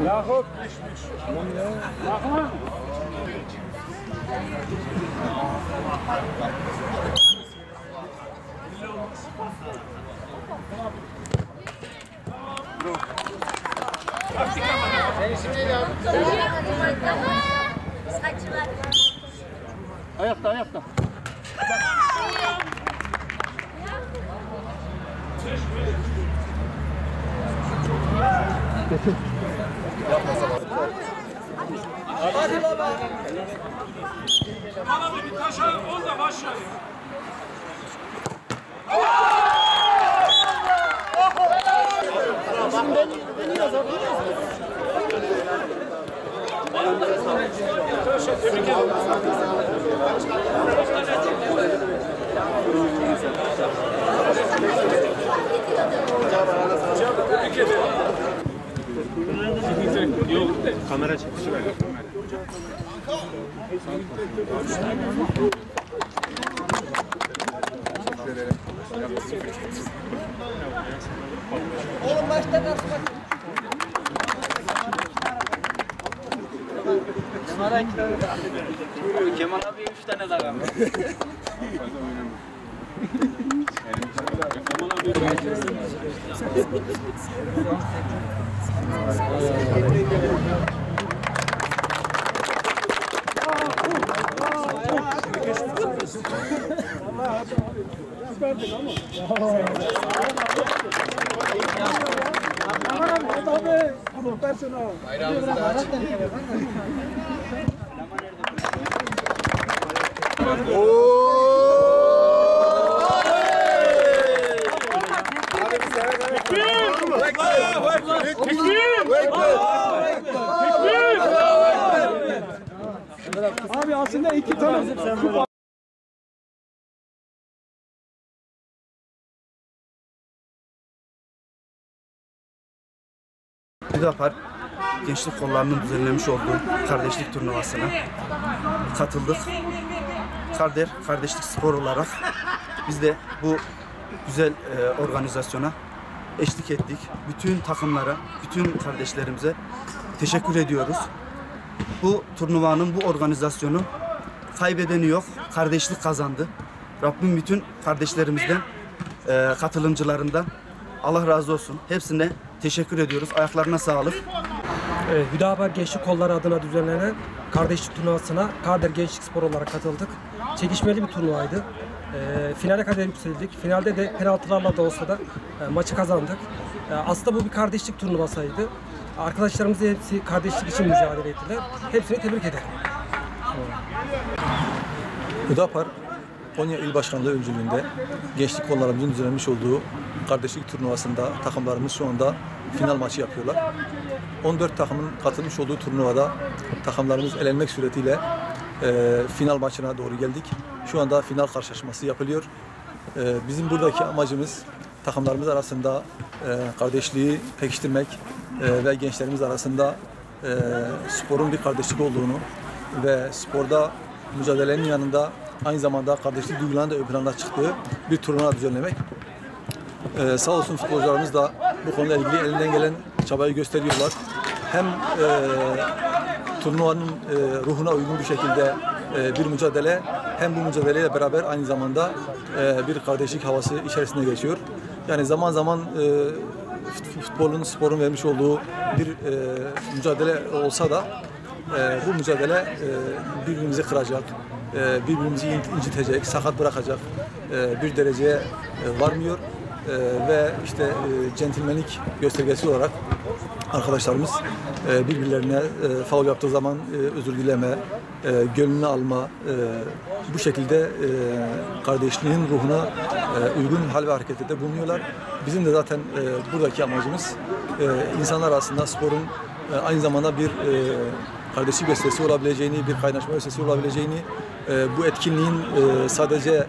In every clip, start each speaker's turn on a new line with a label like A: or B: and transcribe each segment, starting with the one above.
A: Yakup. Ayakta, ayakta.
B: Hadi baba.
C: Bana bir taşa ol da başla. Tebrik ederim. Yok, kamera çekişi ver.
B: Oğlum başta kalsın.
D: Kemal abi 3 tane daha var.
A: Abi aslında 2 tane.
E: Hüdapar Gençlik Kolları'nın düzenlemiş olduğu kardeşlik turnuvasına katıldık. Kardeşlik spor olarak biz de bu güzel organizasyona eşlik ettik. Bütün takımlara, bütün kardeşlerimize teşekkür ediyoruz. Bu turnuvanın, bu organizasyonu kaybedeni yok, kardeşlik kazandı. Rabbim bütün kardeşlerimizden, katılımcılarından Allah razı olsun. Hepsine teşekkür ediyoruz. Ayaklarına sağlık.
F: Hüdapar Gençlik Kolları adına düzenlenen kardeşlik turnuvasına Karder Gençlik Spor olarak katıldık. Çekişmeli bir turnuvaydı. Finale kadar yükseldik. Finalde de penaltılarla da olsa da maçı kazandık. Aslında bu bir kardeşlik turnuvasıydı. Arkadaşlarımız hepsi kardeşlik için mücadele ettiler. Hepsini tebrik ederim.
G: Hüdapar Konya İl Başkanlığı öncülüğünde gençlik kollarımızın düzenlenmiş olduğu kardeşlik turnuvasında takımlarımız şu anda final maçı yapıyorlar. 14 takımın katılmış olduğu turnuvada takımlarımız elenmek suretiyle final maçına doğru geldik. Şu anda final karşılaşması yapılıyor. Bizim buradaki amacımız takımlarımız arasında kardeşliği pekiştirmek ve gençlerimiz arasında sporun bir kardeşlik olduğunu ve sporda mücadelenin yanında aynı zamanda kardeşlik duygularının da ön plana çıktığı bir turnuva düzenlemek. Sağ olsun futbolcularımız da bu konuyla ilgili elinden gelen çabayı gösteriyorlar. Hem turnuvanın ruhuna uygun bir şekilde bir mücadele, hem bu mücadeleyle beraber aynı zamanda bir kardeşlik havası içerisinde geçiyor. Yani zaman zaman sporun vermiş olduğu bir mücadele olsa da bu mücadele birbirimizi kıracak, birbirimizi incitecek, sakat bırakacak bir dereceye varmıyor. Ve işte centilmenlik göstergesi olarak arkadaşlarımız birbirlerine faul yaptığı zaman özür dileme, gönlünü alma, bu şekilde kardeşliğin ruhuna uygun hal ve harekette bulunuyorlar. Bizim de zaten buradaki amacımız insanlar arasında sporun aynı zamanda bir kardeşlik gösterisi olabileceğini, bir kaynaşma gösterisi olabileceğini, bu etkinliğin sadece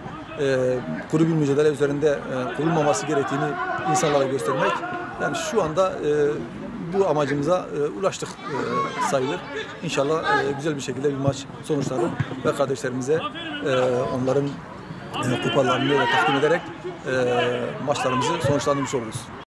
G: kuru bir mücadele üzerinde kurulmaması gerektiğini insanlara göstermek. Yani şu anda bu amacımıza ulaştık sayılır. İnşallah güzel bir şekilde bir maç sonuçlanır ve kardeşlerimize onların kupalarını da takdim ederek maçlarımızı sonuçlandırmış oluruz.